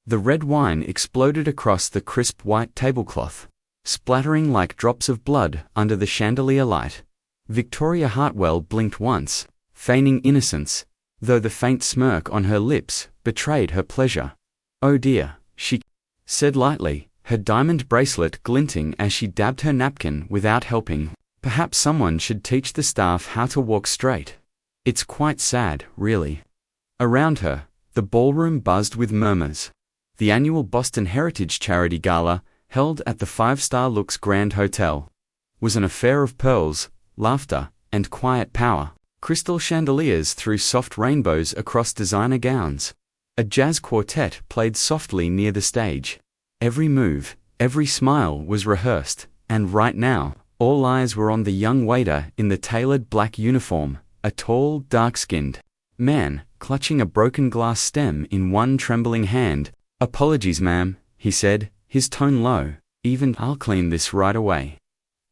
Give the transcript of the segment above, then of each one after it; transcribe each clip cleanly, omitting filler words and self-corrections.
The red wine exploded across the crisp white tablecloth, splattering like drops of blood under the chandelier light. Victoria Hartwell blinked once, feigning innocence, though the faint smirk on her lips betrayed her pleasure. "Oh dear," she said lightly, her diamond bracelet glinting as she dabbed her napkin without helping. "Perhaps someone should teach the staff how to walk straight. It's quite sad, really." Around her, the ballroom buzzed with murmurs. The annual Boston Heritage Charity Gala, held at the five-star Lux Grand Hotel, was an affair of pearls, laughter, and quiet power. Crystal chandeliers threw soft rainbows across designer gowns. A jazz quartet played softly near the stage. Every move, every smile was rehearsed, and right now, all eyes were on the young waiter in the tailored black uniform, a tall, dark-skinned man, clutching a broken glass stem in one trembling hand. "Apologies, ma'am," he said, his tone low. "I'll clean this right away."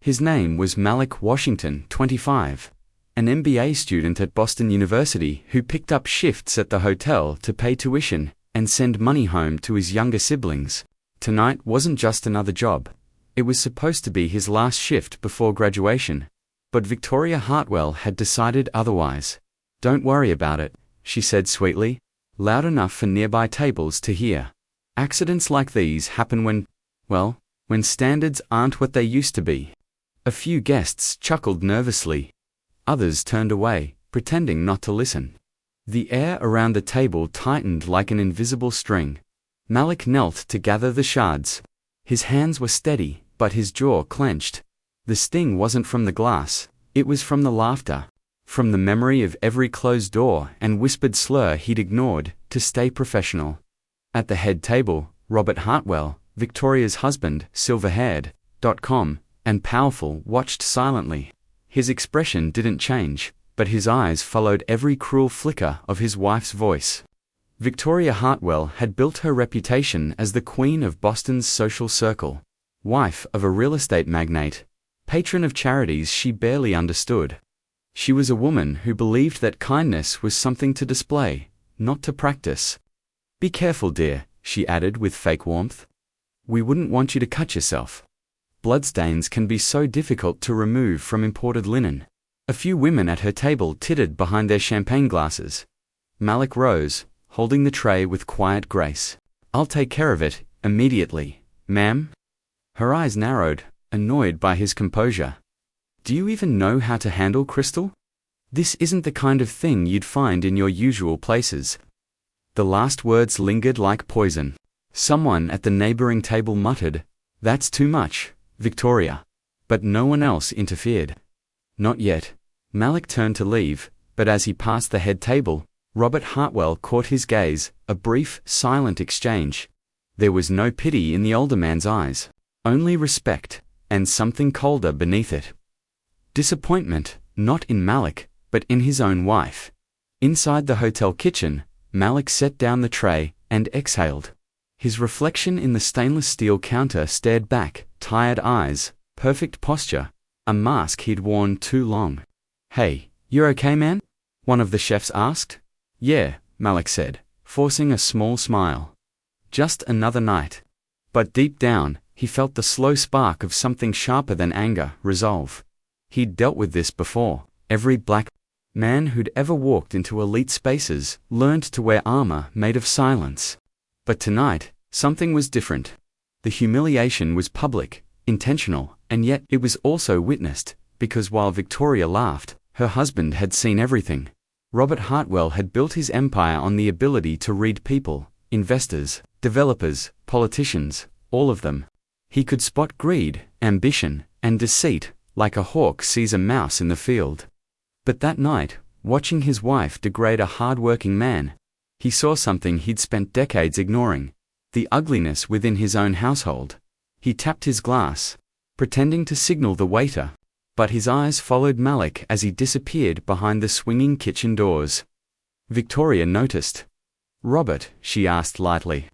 His name was Malik Washington, 25, an MBA student at Boston University who picked up shifts at the hotel to pay tuition and send money home to his younger siblings. Tonight wasn't just another job. It was supposed to be his last shift before graduation. But Victoria Hartwell had decided otherwise. "Don't worry about it," she said sweetly, loud enough for nearby tables to hear. "Accidents like these happen when standards aren't what they used to be." A few guests chuckled nervously. Others turned away, pretending not to listen. The air around the table tightened like an invisible string. Malik knelt to gather the shards. His hands were steady, but his jaw clenched. The sting wasn't from the glass, it was from the laughter, from the memory of every closed door and whispered slur he'd ignored to stay professional. At the head table, Robert Hartwell, Victoria's husband, silver-haired, and powerful, watched silently. His expression didn't change, but his eyes followed every cruel flicker of his wife's voice. Victoria Hartwell had built her reputation as the queen of Boston's social circle, wife of a real estate magnate, patron of charities she barely understood. She was a woman who believed that kindness was something to display, not to practice. "Be careful, dear," she added with fake warmth. "We wouldn't want you to cut yourself. Bloodstains can be so difficult to remove from imported linen." A few women at her table tittered behind their champagne glasses. Malik rose, holding the tray with quiet grace. "I'll take care of it, immediately, ma'am." Her eyes narrowed, annoyed by his composure. "Do you even know how to handle crystal? This isn't the kind of thing you'd find in your usual places." The last words lingered like poison. Someone at the neighboring table muttered, "That's too much, Victoria." But no one else interfered. "Not yet." Malik turned to leave, but as he passed the head table, Robert Hartwell caught his gaze, a brief, silent exchange. There was no pity in the older man's eyes, only respect, and something colder beneath it. Disappointment, not in Malik, but in his own wife. Inside the hotel kitchen, Malik set down the tray and exhaled. His reflection in the stainless steel counter stared back, tired eyes, perfect posture, a mask he'd worn too long. "Hey, you're okay, man?" one of the chefs asked. "Yeah," Malik said, forcing a small smile. "Just another night." But deep down, he felt the slow spark of something sharper than anger, resolve. He'd dealt with this before. Every black man who'd ever walked into elite spaces learned to wear armor made of silence. But tonight, something was different. The humiliation was public, intentional, and yet it was also witnessed, because while Victoria laughed, her husband had seen everything. Robert Hartwell had built his empire on the ability to read people, investors, developers, politicians, all of them. He could spot greed, ambition, and deceit, like a hawk sees a mouse in the field. But that night, watching his wife degrade a hard-working man, he saw something he'd spent decades ignoring, the ugliness within his own household. He tapped his glass, pretending to signal the waiter, but his eyes followed Malik as he disappeared behind the swinging kitchen doors. Victoria noticed. "Robert," she asked lightly.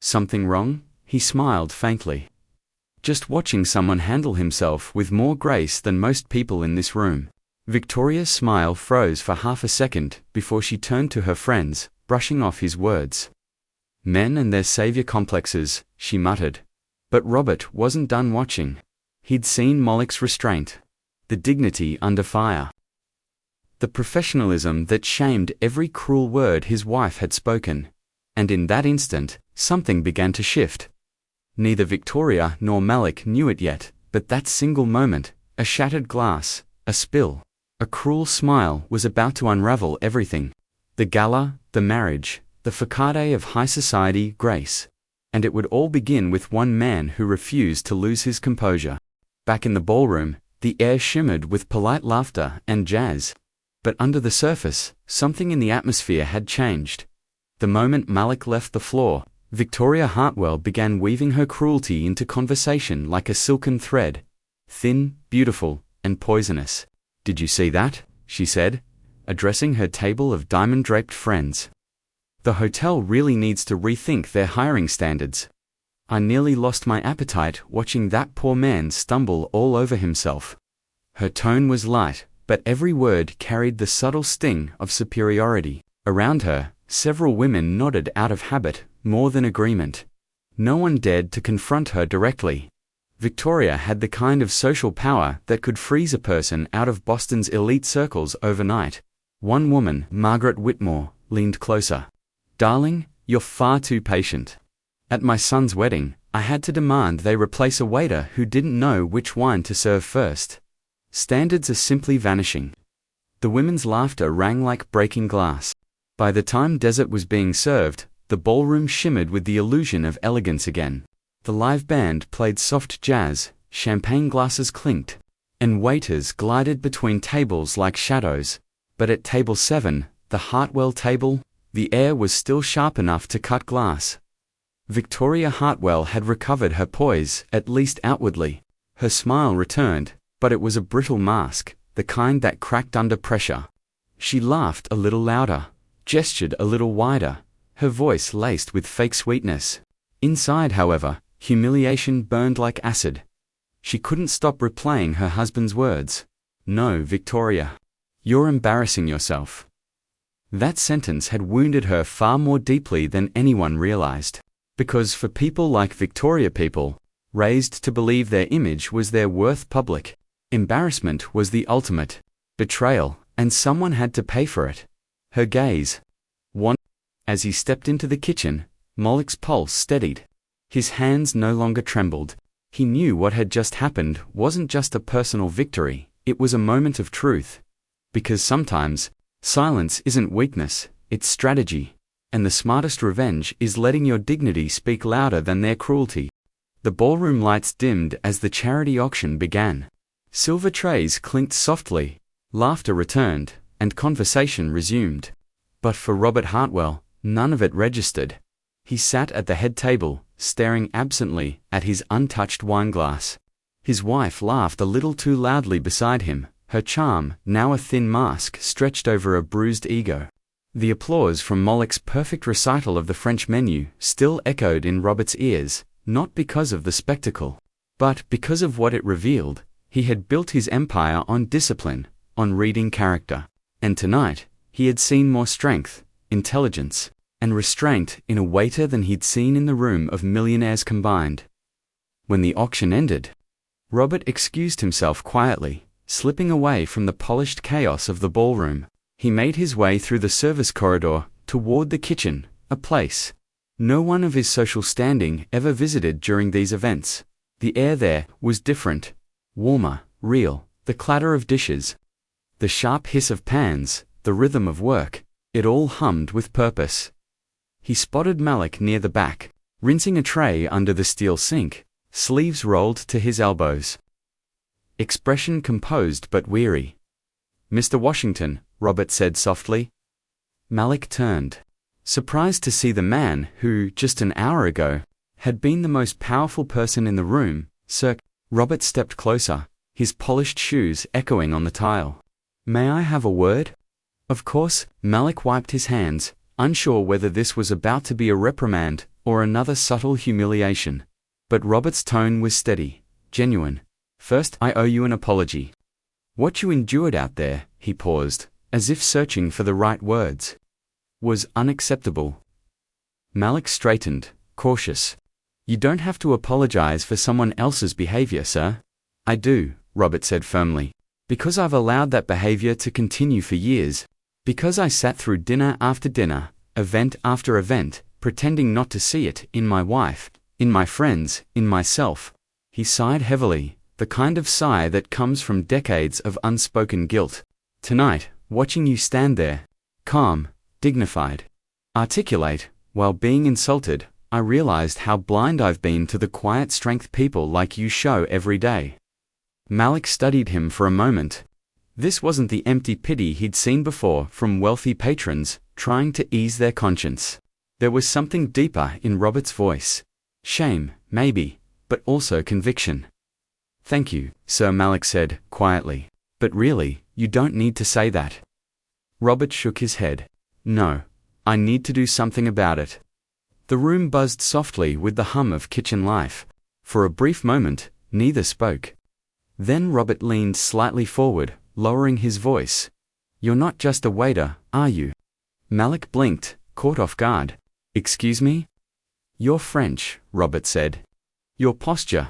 "Something wrong?" He smiled faintly. "Just watching someone handle himself with more grace than most people in this room." Victoria's smile froze for half a second before she turned to her friends, brushing off his words. Men and their savior complexes, she muttered. But Robert wasn't done watching. He'd seen Moloch's restraint. The dignity under fire. The professionalism that shamed every cruel word his wife had spoken. And in that instant, something began to shift. Neither Victoria nor Malik knew it yet, but that single moment, a shattered glass, a spill, a cruel smile was about to unravel everything. The gala, the marriage, the facade of high society grace. And it would all begin with one man who refused to lose his composure. Back in the ballroom, the air shimmered with polite laughter and jazz. But under the surface, something in the atmosphere had changed. The moment Malik left the floor, Victoria Hartwell began weaving her cruelty into conversation like a silken thread. Thin, beautiful, and poisonous. "Did you see that?" she said, addressing her table of diamond-draped friends. "The hotel really needs to rethink their hiring standards. I nearly lost my appetite watching that poor man stumble all over himself." Her tone was light, but every word carried the subtle sting of superiority. Around her, several women nodded out of habit, more than agreement. No one dared to confront her directly. Victoria had the kind of social power that could freeze a person out of Boston's elite circles overnight. One woman, Margaret Whitmore, leaned closer. "Darling, you're far too patient. At my son's wedding, I had to demand they replace a waiter who didn't know which wine to serve first. Standards are simply vanishing." The women's laughter rang like breaking glass. By the time dessert was being served, the ballroom shimmered with the illusion of elegance again. The live band played soft jazz, champagne glasses clinked, and waiters glided between tables like shadows. But at table 7, the Hartwell table, the air was still sharp enough to cut glass. Victoria Hartwell had recovered her poise, at least outwardly. Her smile returned, but it was a brittle mask, the kind that cracked under pressure. She laughed a little louder, gestured a little wider, her voice laced with fake sweetness. Inside, however, humiliation burned like acid. She couldn't stop replaying her husband's words. "No, Victoria. You're embarrassing yourself." That sentence had wounded her far more deeply than anyone realized. Because for people like Victoria, people raised to believe their image was their worth public, embarrassment was the ultimate betrayal, and someone had to pay for it. Her gaze wandered. As he stepped into the kitchen, Moloch's pulse steadied. His hands no longer trembled. He knew what had just happened wasn't just a personal victory, it was a moment of truth. Because sometimes, silence isn't weakness, it's strategy. And the smartest revenge is letting your dignity speak louder than their cruelty. The ballroom lights dimmed as the charity auction began. Silver trays clinked softly, laughter returned, and conversation resumed. But for Robert Hartwell, none of it registered. He sat at the head table, staring absently at his untouched wineglass. His wife laughed a little too loudly beside him, her charm, now a thin mask, stretched over a bruised ego. The applause from Moloch's perfect recital of the French menu still echoed in Robert's ears, not because of the spectacle, but because of what it revealed. He had built his empire on discipline, on reading character. And tonight, he had seen more strength, intelligence, and restraint in a waiter than he'd seen in the room of millionaires combined. When the auction ended, Robert excused himself quietly, slipping away from the polished chaos of the ballroom. He made his way through the service corridor, toward the kitchen, a place no one of his social standing ever visited during these events. The air there was different, warmer, real, the clatter of dishes, the sharp hiss of pans, the rhythm of work, it all hummed with purpose. He spotted Malik near the back, rinsing a tray under the steel sink, sleeves rolled to his elbows. Expression composed but weary. "Mr. Washington," Robert said softly. Malik turned, surprised to see the man who, just an hour ago, had been the most powerful person in the room. "Sir." Robert stepped closer, his polished shoes echoing on the tile. "May I have a word?" "Of course." Malik wiped his hands, unsure whether this was about to be a reprimand or another subtle humiliation. But Robert's tone was steady, genuine. "First, I owe you an apology. What you endured out there," he paused, as if searching for the right words, "was unacceptable. Malik straightened, cautious. You don't have to apologize for someone else's behavior, sir. I do, Robert said firmly. Because I've allowed that behavior to continue for years. Because I sat through dinner after dinner, event after event, pretending not to see it in my wife, in my friends, in myself. He sighed heavily, the kind of sigh that comes from decades of unspoken guilt. Tonight, watching you stand there, calm, dignified, articulate, while being insulted, I realized how blind I've been to the quiet strength people like you show every day. Malik studied him for a moment. This wasn't the empty pity he'd seen before from wealthy patrons trying to ease their conscience. There was something deeper in Robert's voice. Shame, maybe, but also conviction. Thank you, Sir, Malik said, quietly. But really, you don't need to say that. Robert shook his head. No, I need to do something about it. The room buzzed softly with the hum of kitchen life. For a brief moment, neither spoke. Then Robert leaned slightly forward, lowering his voice. You're not just a waiter, are you? Malik blinked, caught off guard. Excuse me? You're French, Robert said. Your posture.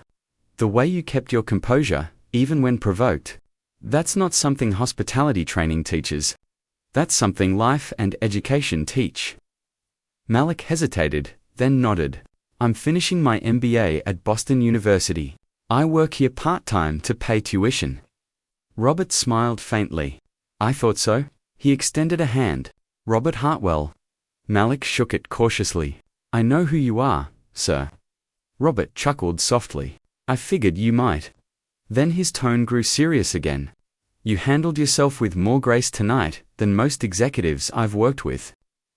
The way you kept your composure, even when provoked. That's not something hospitality training teaches. That's something life and education teach. Malik hesitated, then nodded. I'm finishing my MBA at Boston University. I work here part-time to pay tuition. Robert smiled faintly. I thought so. He extended a hand. Robert Hartwell. Malik shook it cautiously. I know who you are, sir. Robert chuckled softly. I figured you might. Then his tone grew serious again. You handled yourself with more grace tonight than most executives I've worked with.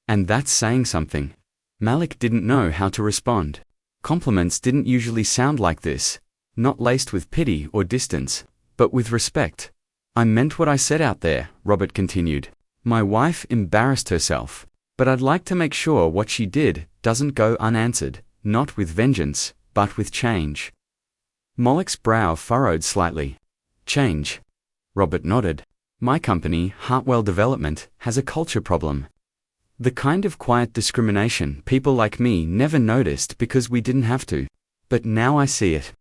And that's saying something. Malik didn't know how to respond. Compliments didn't usually sound like this, not laced with pity or distance, but with respect. I meant what I said out there, Robert continued. My wife embarrassed herself, but I'd like to make sure what she did doesn't go unanswered, not with vengeance, but with change. Malik's brow furrowed slightly. Change. Robert nodded. My company, Hartwell Development, has a culture problem. The kind of quiet discrimination people like me never noticed because we didn't have to. But now I see it.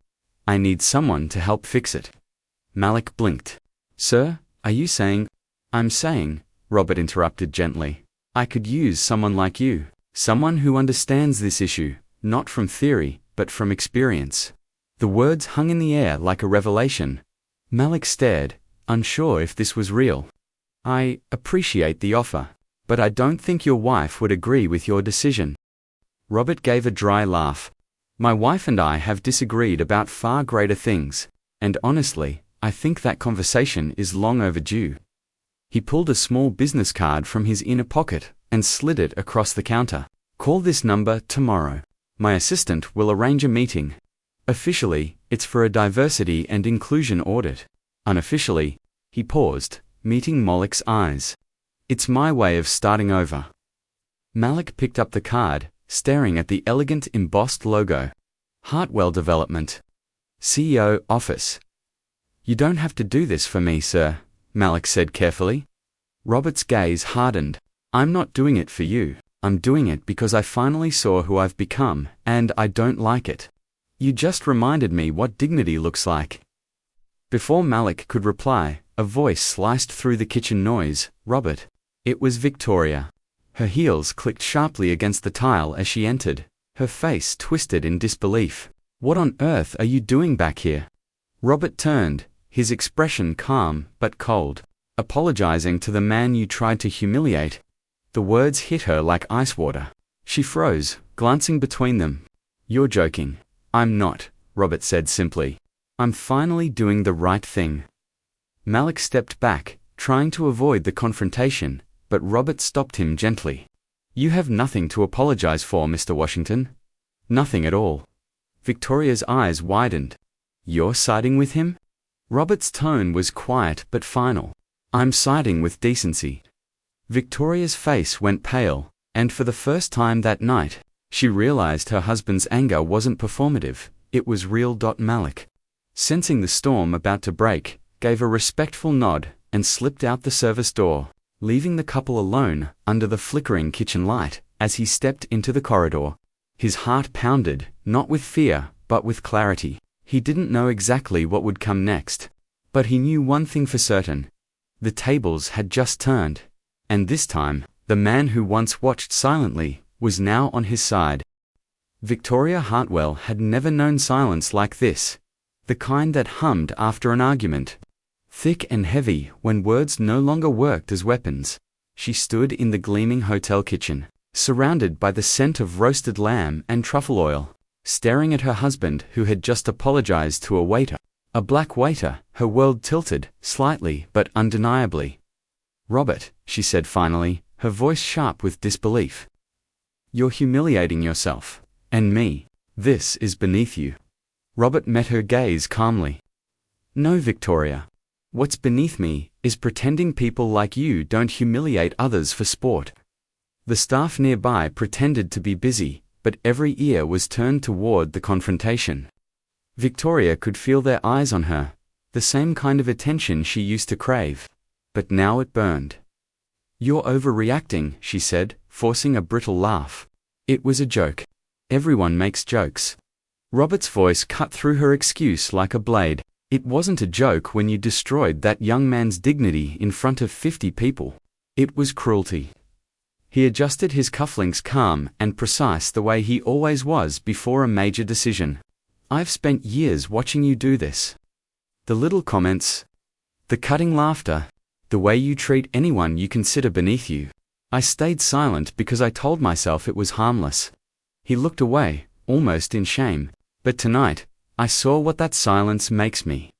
I need someone to help fix it. Malik blinked. Sir, are you saying? I'm saying, Robert interrupted gently. I could use someone like you. Someone who understands this issue, not from theory, but from experience. The words hung in the air like a revelation. Malik stared, unsure if this was real. I appreciate the offer, but I don't think your wife would agree with your decision. Robert gave a dry laugh. My wife and I have disagreed about far greater things, and honestly, I think that conversation is long overdue. He pulled a small business card from his inner pocket and slid it across the counter. Call this number tomorrow. My assistant will arrange a meeting. Officially, it's for a diversity and inclusion audit. Unofficially, he paused, meeting Malik's eyes. It's my way of starting over. Malik picked up the card, staring at the elegant embossed logo. Hartwell Development. CEO Office. You don't have to do this for me, sir, Malik said carefully. Robert's gaze hardened. I'm not doing it for you. I'm doing it because I finally saw who I've become, and I don't like it. You just reminded me what dignity looks like. Before Malik could reply, a voice sliced through the kitchen noise. Robert. It was Victoria. Her heels clicked sharply against the tile as she entered, her face twisted in disbelief. What on earth are you doing back here? Robert turned, his expression calm but cold. Apologizing to the man you tried to humiliate. The words hit her like ice water. She froze, glancing between them. You're joking. I'm not, Robert said simply. I'm finally doing the right thing. Malik stepped back, trying to avoid the confrontation, but Robert stopped him gently. You have nothing to apologize for, Mr. Washington. Nothing at all. Victoria's eyes widened. You're siding with him? Robert's tone was quiet but final. I'm siding with decency. Victoria's face went pale, and for the first time that night, she realized her husband's anger wasn't performative, it was real. Malik, sensing the storm about to break, gave a respectful nod and slipped out the service door, leaving the couple alone under the flickering kitchen light. as he stepped into the corridor. His heart pounded, not with fear, but with clarity. He didn't know exactly what would come next. But he knew one thing for certain. The tables had just turned. And this time, the man who once watched silently was now on his side. Victoria Hartwell had never known silence like this. The kind that hummed after an argument. Thick and heavy when words no longer worked as weapons. She stood in the gleaming hotel kitchen, surrounded by the scent of roasted lamb and truffle oil, staring at her husband who had just apologized to a waiter. A black waiter, her world tilted, slightly but undeniably. "Robert," she said finally, her voice sharp with disbelief. "You're humiliating yourself. And me. This is beneath you." Robert met her gaze calmly. "No, Victoria. What's beneath me is pretending people like you don't humiliate others for sport." The staff nearby pretended to be busy, but every ear was turned toward the confrontation. Victoria could feel their eyes on her, the same kind of attention she used to crave. But now it burned. "You're overreacting," she said, forcing a brittle laugh. It was a joke. Everyone makes jokes. Robert's voice cut through her excuse like a blade. "It wasn't a joke when you destroyed that young man's dignity in front of 50 people. It was cruelty." He adjusted his cufflinks calm and precise the way he always was before a major decision. "I've spent years watching you do this. The little comments, the cutting laughter, the way you treat anyone you consider beneath you. I stayed silent because I told myself it was harmless." He looked away, almost in shame. "But tonight, I saw what that silence makes me."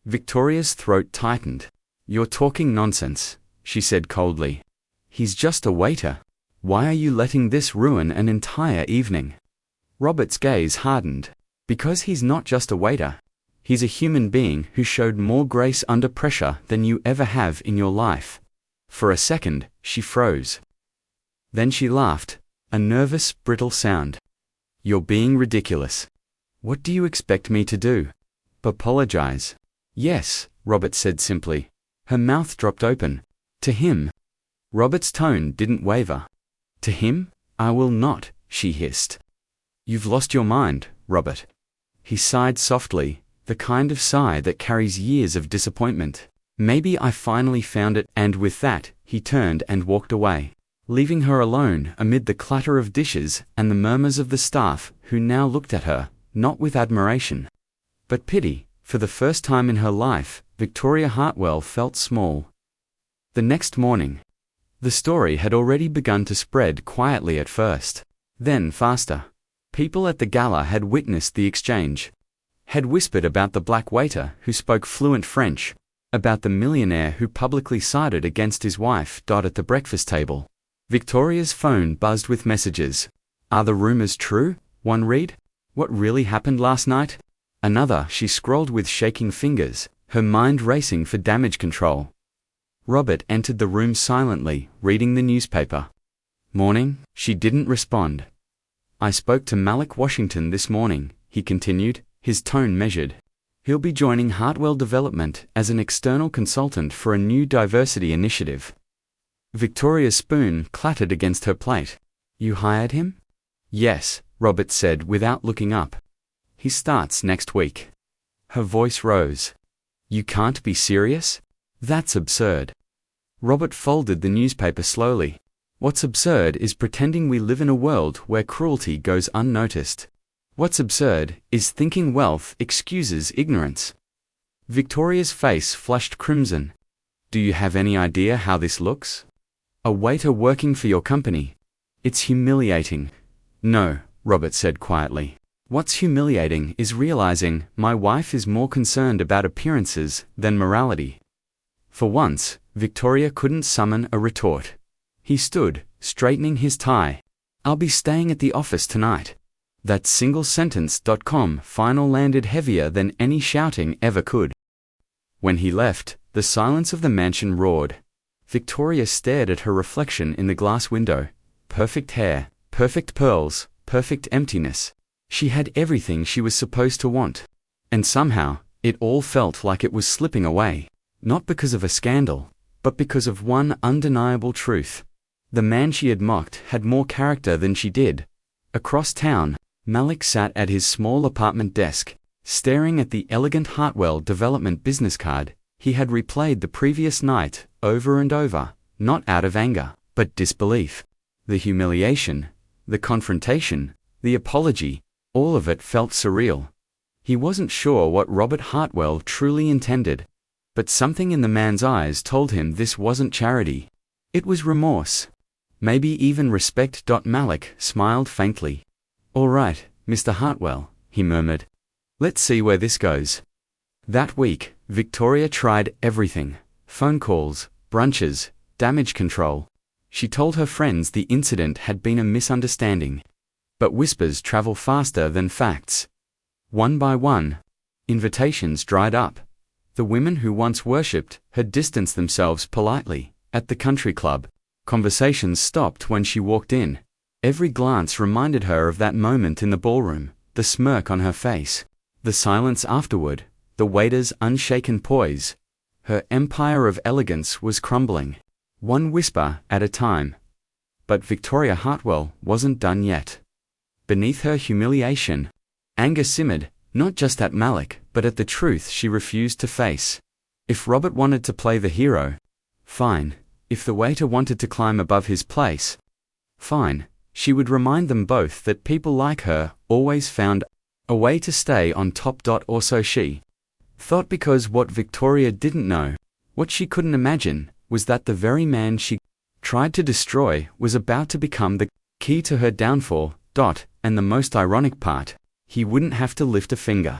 Victoria's throat tightened. "You're talking nonsense," she said coldly. "He's just a waiter. Why are you letting this ruin an entire evening?" Robert's gaze hardened. "Because he's not just a waiter. He's a human being who showed more grace under pressure than you ever have in your life." For a second, she froze. Then she laughed, a nervous, brittle sound. "You're being ridiculous. What do you expect me to do? Apologize?" "Yes," Robert said simply. Her mouth dropped open. "To him." Robert's tone didn't waver. "To him? I will not," she hissed. "You've lost your mind, Robert." He sighed softly, the kind of sigh that carries years of disappointment. "Maybe I finally found it," and with that, he turned and walked away, leaving her alone amid the clatter of dishes and the murmurs of the staff who now looked at her, not with admiration, but pity. For the first time in her life, Victoria Hartwell felt small. The next morning, the story had already begun to spread quietly at first, then faster. People at the gala had witnessed the exchange, had whispered about the black waiter who spoke fluent French, about the millionaire who publicly sided against his wife at the breakfast table. Victoria's phone buzzed with messages. "Are the rumors true?" one read. "What really happened last night?" Another. She scrolled with shaking fingers, her mind racing for damage control. Robert entered the room silently, reading the newspaper. "Morning." She didn't respond. "I spoke to Malik Washington this morning," he continued, his tone measured. "He'll be joining Hartwell Development as an external consultant for a new diversity initiative." Victoria's spoon clattered against her plate. "You hired him?" "Yes," Robert said without looking up. "He starts next week." Her voice rose. "You can't be serious? That's absurd." Robert folded the newspaper slowly. "What's absurd is pretending we live in a world where cruelty goes unnoticed. What's absurd is thinking wealth excuses ignorance." Victoria's face flushed crimson. "Do you have any idea how this looks? A waiter working for your company. It's humiliating." "No," Robert said quietly. "What's humiliating is realizing my wife is more concerned about appearances than morality." For once, Victoria couldn't summon a retort. He stood, straightening his tie. "I'll be staying at the office tonight." That single sentence.com final landed heavier than any shouting ever could. When he left, the silence of the mansion roared. Victoria stared at her reflection in the glass window. Perfect hair, perfect pearls, perfect emptiness. She had everything she was supposed to want. And somehow, it all felt like it was slipping away. Not because of a scandal, but because of one undeniable truth. The man she had mocked had more character than she did. Across town, Malik sat at his small apartment desk, staring at the elegant Hartwell development business card he had replayed the previous night over and over, not out of anger, but disbelief. The humiliation, the confrontation, the apology, all of it felt surreal. He wasn't sure what Robert Hartwell truly intended, but something in the man's eyes told him this wasn't charity. It was remorse. Maybe even respect. Malik smiled faintly. "All right, Mr. Hartwell," he murmured. "Let's see where this goes." That week, Victoria tried everything: phone calls, brunches, damage control. She told her friends the incident had been a misunderstanding. But whispers travel faster than facts. One by one, invitations dried up. The women who once worshipped had distanced themselves politely. At the country club, conversations stopped when she walked in. Every glance reminded her of that moment in the ballroom, the smirk on her face, the silence afterward, the waiter's unshaken poise. Her empire of elegance was crumbling, one whisper at a time. But Victoria Hartwell wasn't done yet. Beneath her humiliation, anger simmered, not just at Malik, but at the truth she refused to face. If Robert wanted to play the hero, fine. If the waiter wanted to climb above his place, fine. She would remind them both that people like her always found a way to stay on top. Or so she thought, because what Victoria didn't know, what she couldn't imagine, was that the very man she tried to destroy was about to become the key to her downfall. And the most ironic part, he wouldn't have to lift a finger.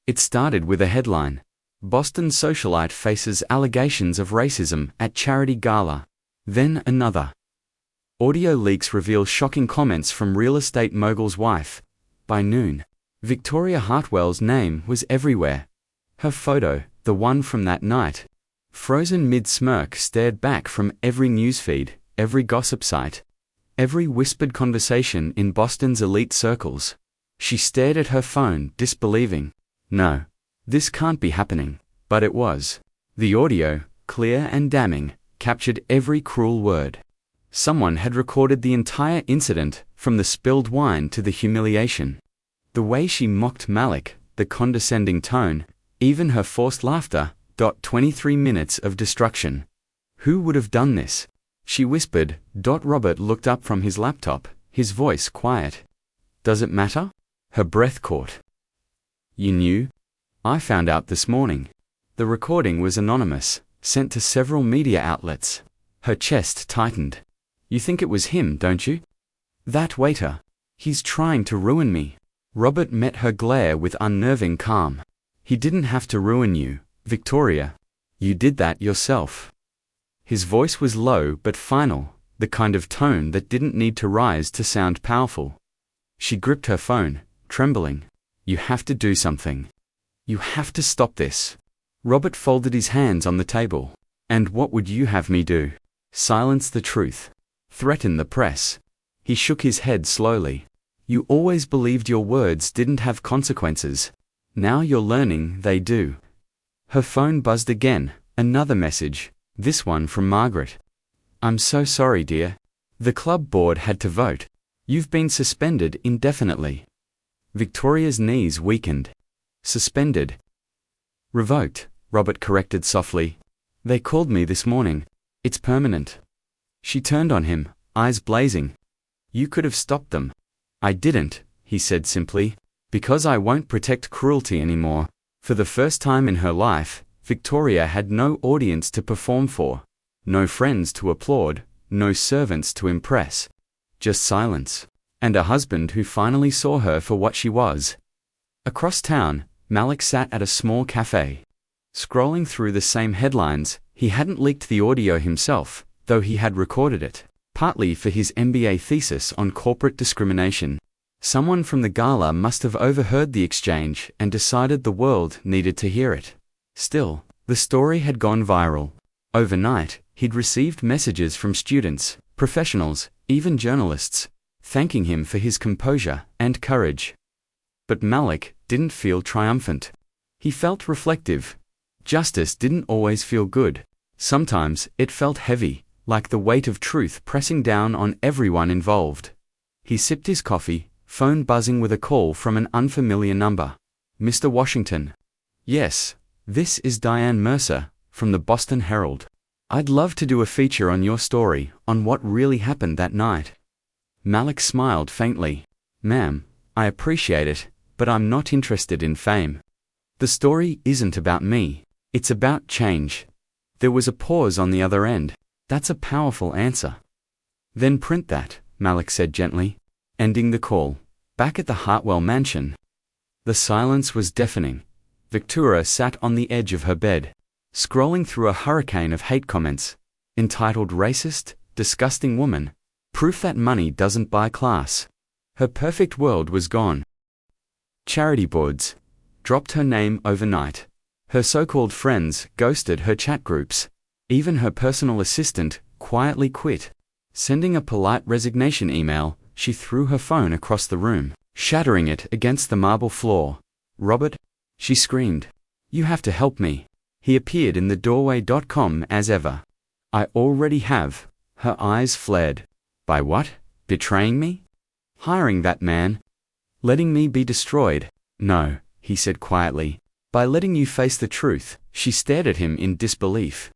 It started with a headline: Boston socialite faces allegations of racism at charity gala. Then another. Audio leaks reveal shocking comments from real estate mogul's wife. By noon, Victoria Hartwell's name was everywhere. Her photo, the one from that night, frozen mid-smirk, stared back from every newsfeed, every gossip site, every whispered conversation in Boston's elite circles. She stared at her phone, disbelieving. No, this can't be happening. But it was. The audio, clear and damning, captured every cruel word. Someone had recorded the entire incident, from the spilled wine to the humiliation. The way she mocked Malik, the condescending tone, even her forced laughter. 23 minutes of destruction. Who would have done this? She whispered. Robert looked up from his laptop, his voice quiet. Does it matter? Her breath caught. You knew? I found out this morning. The recording was anonymous, sent to several media outlets. Her chest tightened. You think it was him, don't you? That waiter. He's trying to ruin me. Robert met her glare with unnerving calm. He didn't have to ruin you, Victoria. You did that yourself. His voice was low but final, the kind of tone that didn't need to rise to sound powerful. She gripped her phone, trembling. You have to do something. You have to stop this. Robert folded his hands on the table. And what would you have me do? Silence the truth? Threaten the press? He shook his head slowly. You always believed your words didn't have consequences. Now you're learning they do. Her phone buzzed again, another message, this one from Margaret. I'm so sorry, dear. The club board had to vote. You've been suspended indefinitely. Victoria's knees weakened. Suspended. Revoked, Robert corrected softly. They called me this morning. It's permanent. She turned on him, eyes blazing. You could have stopped them. I didn't, he said simply, because I won't protect cruelty anymore. For the first time in her life, Victoria had no audience to perform for, no friends to applaud, no servants to impress. Just silence. And a husband who finally saw her for what she was. Across town, Malik sat at a small cafe. Scrolling through the same headlines, he hadn't leaked the audio himself, though he had recorded it, partly for his MBA thesis on corporate discrimination. Someone from the Gala must have overheard the exchange and decided the world needed to hear it. Still, the story had gone viral. Overnight, he'd received messages from students, professionals, even journalists, thanking him for his composure and courage. But Malik didn't feel triumphant. He felt reflective. Justice didn't always feel good. Sometimes it felt heavy, like the weight of truth pressing down on everyone involved. He sipped his coffee, phone buzzing with a call from an unfamiliar number. Mr. Washington. Yes, this is Diane Mercer, from the Boston Herald. I'd love to do a feature on your story, on what really happened that night. Malik smiled faintly. Ma'am, I appreciate it, but I'm not interested in fame. The story isn't about me. It's about change. There was a pause on the other end. That's a powerful answer. Then print that, Malik said gently, ending the call. Back at the Hartwell mansion. The silence was deafening. Victoria sat on the edge of her bed, scrolling through a hurricane of hate comments, entitled racist, disgusting woman, proof that money doesn't buy class. Her perfect world was gone. Charity boards dropped her name overnight. Her so-called friends ghosted her chat groups. Even her personal assistant quietly quit. Sending a polite resignation email, she threw her phone across the room, shattering it against the marble floor. Robert, she screamed. You have to help me. He appeared in the doorway.com as ever. I already have. Her eyes flared. By what? Betraying me? Hiring that man? Letting me be destroyed? No, he said quietly. By letting you face the truth. She stared at him in disbelief.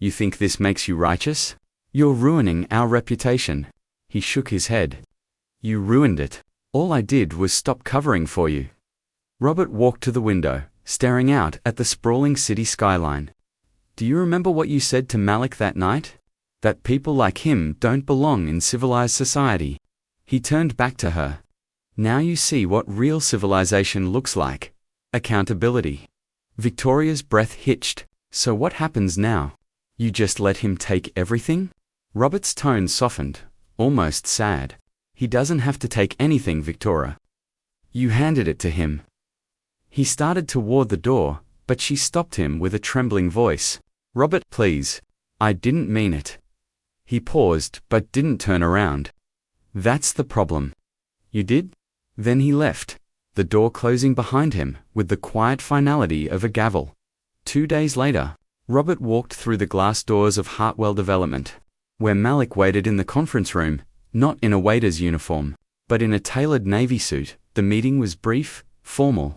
You think this makes you righteous? You're ruining our reputation. He shook his head. You ruined it. All I did was stop covering for you. Robert walked to the window, staring out at the sprawling city skyline. Do you remember what you said to Malik that night? That people like him don't belong in civilized society. He turned back to her. Now you see what real civilization looks like. Accountability. Victoria's breath hitched. So what happens now? You just let him take everything? Robert's tone softened, almost sad. He doesn't have to take anything, Victoria. You handed it to him. He started toward the door, but she stopped him with a trembling voice. Robert, please. I didn't mean it. He paused, but didn't turn around. That's the problem. You did? Then he left, the door closing behind him with the quiet finality of a gavel. 2 days later, Robert walked through the glass doors of Hartwell Development, where Malik waited in the conference room, not in a waiter's uniform, but in a tailored navy suit. The meeting was brief, formal,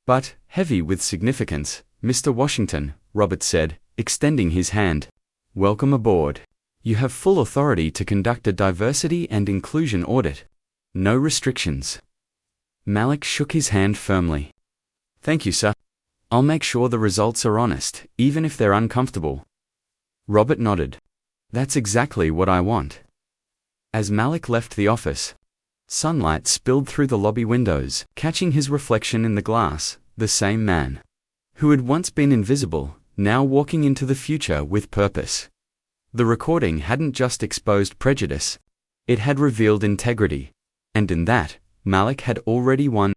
but heavy with significance. Mr. Washington, Robert said, extending his hand. Welcome aboard. You have full authority to conduct a diversity and inclusion audit. No restrictions. Malik shook his hand firmly. Thank you, sir. I'll make sure the results are honest, even if they're uncomfortable. Robert nodded. That's exactly what I want. As Malik left the office, sunlight spilled through the lobby windows, catching his reflection in the glass, the same man, who had once been invisible, now walking into the future with purpose. The recording hadn't just exposed prejudice, it had revealed integrity, and in that, Malik had already won.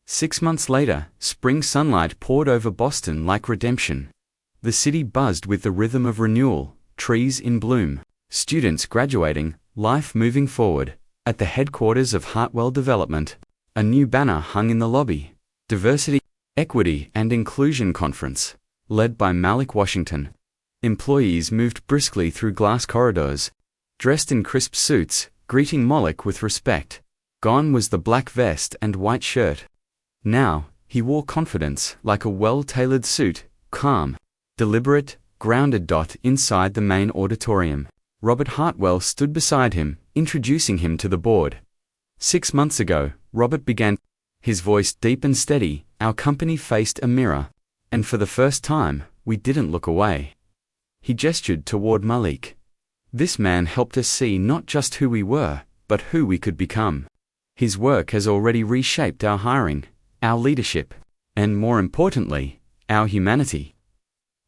6 months later, spring sunlight poured over Boston like redemption. The city buzzed with the rhythm of renewal, trees in bloom, students graduating, life moving forward. At the headquarters of Hartwell Development, a new banner hung in the lobby. Diversity, Equity and Inclusion Conference, led by Malik Washington. Employees moved briskly through glass corridors, dressed in crisp suits, greeting Malik with respect. Gone was the black vest and white shirt. Now, he wore confidence like a well-tailored suit, calm, deliberate, grounded. Inside the main auditorium, Robert Hartwell stood beside him, introducing him to the board. 6 months ago, Robert began, his voice deep and steady. Our company faced a mirror, and for the first time, we didn't look away. He gestured toward Malik. This man helped us see not just who we were, but who we could become. His work has already reshaped our hiring, our leadership, and more importantly, our humanity.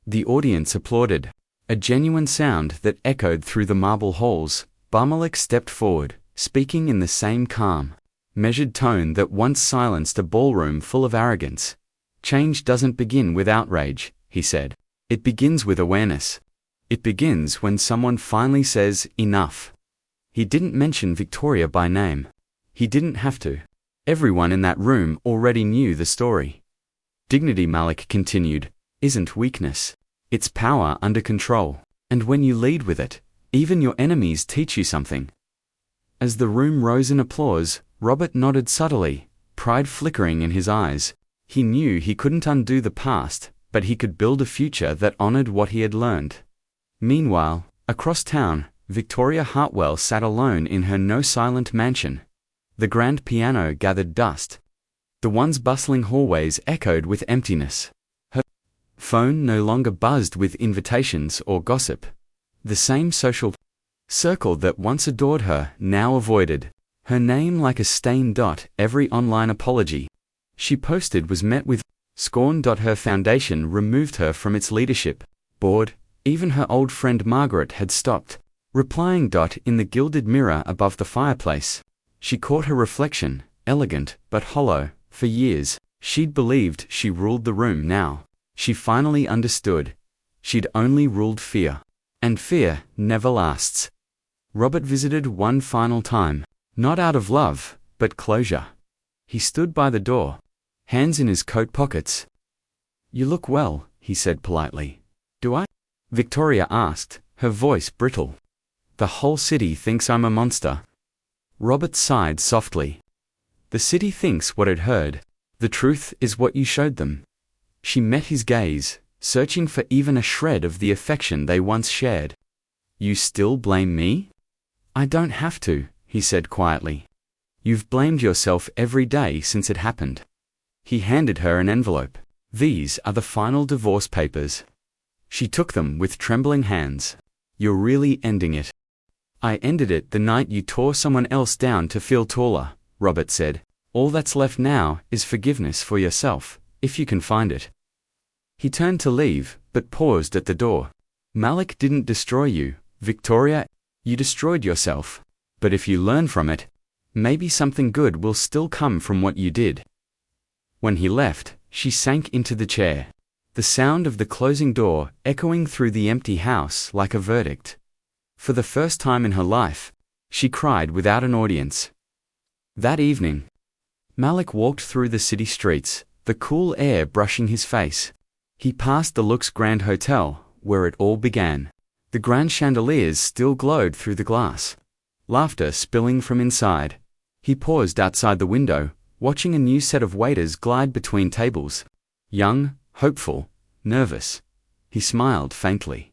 The audience applauded, a genuine sound that echoed through the marble halls. Malik stepped forward, speaking in the same calm, measured tone that once silenced a ballroom full of arrogance. Change doesn't begin with outrage, he said. It begins with awareness. It begins when someone finally says, enough. He didn't mention Victoria by name. He didn't have to. Everyone in that room already knew the story. Dignity, Malik continued, isn't weakness. It's power under control. And when you lead with it, Even your enemies teach you something. As the room rose in applause, Robert nodded subtly, pride flickering in his eyes. He knew he couldn't undo the past, but he could build a future that honored what he had learned. Meanwhile, across town, Victoria Hartwell sat alone in her no-silent mansion. The grand piano gathered dust. The once bustling hallways echoed with emptiness. Her phone no longer buzzed with invitations or gossip. The same social circle that once adored her now avoided her name like a stained dot. Every online apology she posted was met with scorn. Her foundation removed her from its leadership board. Even her old friend Margaret had stopped replying. In the gilded mirror above the fireplace, she caught her reflection, elegant but hollow. For years, she'd believed she ruled the room. Now, she finally understood. She'd only ruled fear. And fear never lasts. Robert visited one final time, not out of love, but closure. He stood by the door, hands in his coat pockets. "You look well," he said politely. "Do I?" Victoria asked, her voice brittle. "The whole city thinks I'm a monster." Robert sighed softly. "The city thinks what it heard. The truth is what you showed them." She met his gaze, searching for even a shred of the affection they once shared. "You still blame me?" "I don't have to," he said quietly. "You've blamed yourself every day since it happened." He handed her an envelope. "These are the final divorce papers." She took them with trembling hands. "You're really ending it." "I ended it the night you tore someone else down to feel taller," Robert said. "All that's left now is forgiveness for yourself, if you can find it." He turned to leave, but paused at the door. "Malik didn't destroy you, Victoria. You destroyed yourself. But if you learn from it, maybe something good will still come from what you did." When he left, she sank into the chair, the sound of the closing door echoing through the empty house like a verdict. For the first time in her life, she cried without an audience. That evening, Malik walked through the city streets, the cool air brushing his face. He passed the Lux Grand Hotel, where it all began. The grand chandeliers still glowed through the glass, laughter spilling from inside. He paused outside the window, watching a new set of waiters glide between tables. Young, hopeful, nervous. He smiled faintly.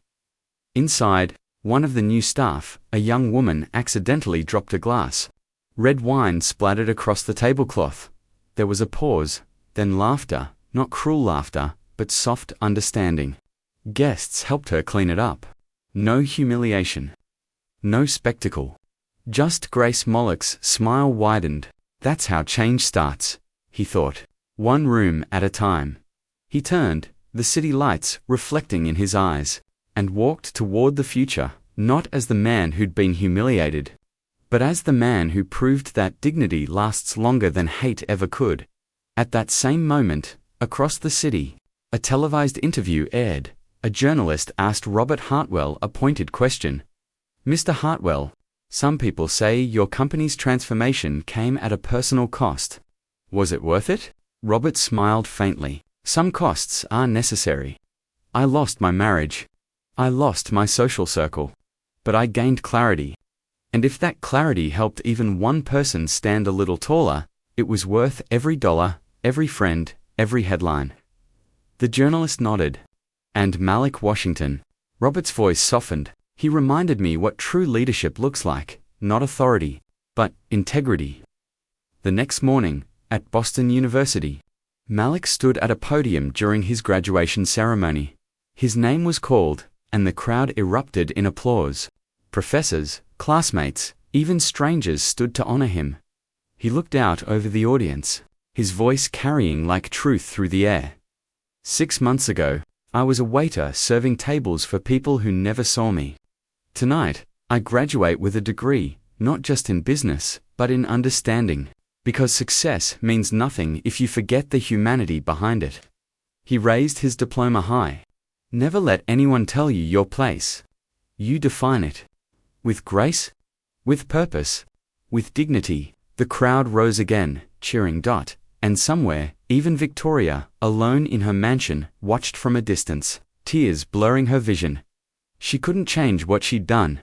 Inside, one of the new staff, a young woman, accidentally dropped a glass. Red wine splattered across the tablecloth. There was a pause, then laughter, not cruel laughter, but soft understanding. Guests helped her clean it up. No humiliation. No spectacle. Just Grace Mollick's smile widened. That's how change starts, he thought. One room at a time. He turned, the city lights reflecting in his eyes, and walked toward the future, not as the man who'd been humiliated, but as the man who proved that dignity lasts longer than hate ever could. At that same moment, across the city, a televised interview aired. A journalist asked Robert Hartwell a pointed question. "Mr. Hartwell, some people say your company's transformation came at a personal cost. Was it worth it?" Robert smiled faintly. "Some costs are necessary. I lost my marriage. I lost my social circle. But I gained clarity. And if that clarity helped even one person stand a little taller, it was worth every dollar, every friend, every headline." The journalist nodded. "And Malik Washington." Robert's voice softened. "He reminded me what true leadership looks like, not authority, but integrity." The next morning, at Boston University, Malik stood at a podium during his graduation ceremony. His name was called, and the crowd erupted in applause. Professors, classmates, even strangers stood to honor him. He looked out over the audience, his voice carrying like truth through the air. "6 months ago, I was a waiter serving tables for people who never saw me. Tonight, I graduate with a degree, not just in business, but in understanding, because success means nothing if you forget the humanity behind it." He raised his diploma high. "Never let anyone tell you your place. You define it. With grace, with purpose, with dignity." The crowd rose again, cheering. And somewhere, even Victoria, alone in her mansion, watched from a distance, tears blurring her vision. She couldn't change what she'd done,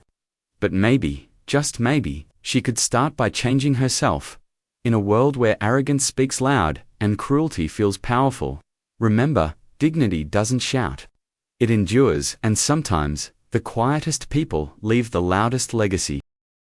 But maybe, just maybe, she could start by changing herself. In a world where arrogance speaks loud and cruelty feels powerful, remember, dignity doesn't shout. It endures, and sometimes, the quietest people leave the loudest legacy.